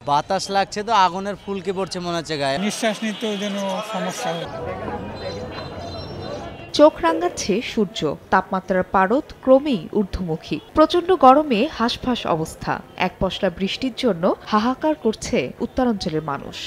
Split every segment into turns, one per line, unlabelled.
বাতাস লাগছে তো আগুনের ফুলকি পড়ছে মনে হচ্ছে গায়ে।
নিঃশ্বাস নিতেও যেন সমস্যা হচ্ছে।
চোখ রাঙাচ্ছে সূর্য, তাপমাত্রার পারদ ক্রমেই ঊর্ধ্বমুখী। প্রচণ্ড গরমে হাঁসফাঁস অবস্থা। এক পশলা বৃষ্টির জন্য হাহাকার করছে উত্তরাঞ্চলের মানুষ।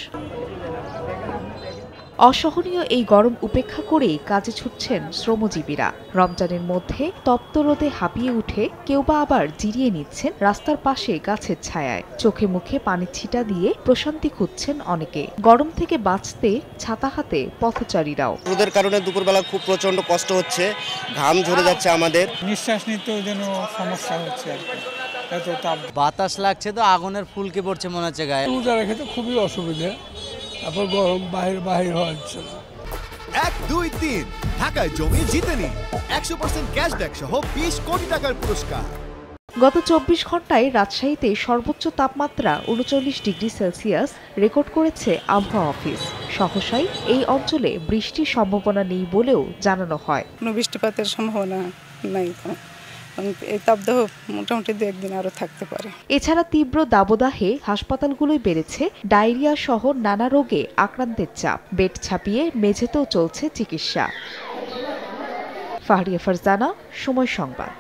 অসহনীয় এই গরম উপেক্ষা করেই কাজে ছুটছেন শ্রমজীবীরা। রমজানের মধ্যে তপ্ত রোদে হাঁপিয়ে উঠে কেউ বা আবার জিরিয়ে নিচ্ছেন রাস্তার পাশে গাছের ছায়ায়। চোখে মুখে পানির ছিটা দিয়ে প্রশান্তি খুঁজছেন অনেকে। গরম থেকে বাঁচতে ছাতা হাতে পথচারীরাও।
রোদের কারণে দুপুরবেলা খুব প্রচন্ড কষ্ট হচ্ছে, ঘাম ঝরে যাচ্ছে আমাদের।
নিঃশ্বাস নিতেও যেন সমস্যা হচ্ছে আর কি, এত তাপ।
বাতাস লাগছে তো আগুনের ফুলকি পড়ছে মনে হচ্ছে গায়ে।
রোজা রেখে তো খুবই অসুবিধা, তারপর গরম বাহির হওয়া যাচ্ছে না।
1, 2, 3 ঢাকায় জমি জিতে নিন 100% ক্যাশব্যাক সহ 20 কোটি টাকার পুরস্কার।
গত 24 ঘন্টায় রাজশাহীতে সর্বোচ্চ তাপমাত্রা 39 ডিগ্রি সেলসিয়াস রেকর্ড করেছে আবহাওয়া অফিস। সহসাই এই অঞ্চলে বৃষ্টির সম্ভাবনা নেই বলেও জানানো হয়।
কোনো বৃষ্টিপাতের সম্ভাবনা নাই। এই তাপদাহ মোটামুটি 2-1 দিন আরো থাকতে পারে।
এছাড়া তীব্র দাবদাহে হাসপাতালগুলোয় বেড়েছে ডায়রিয়া সহ নানা রোগে আক্রান্তের চাপ। বেড ছাপিয়ে মেঝেতেও চলছে চিকিৎসা। ফাহরিয়া ফারজানা, সময় সংবাদ।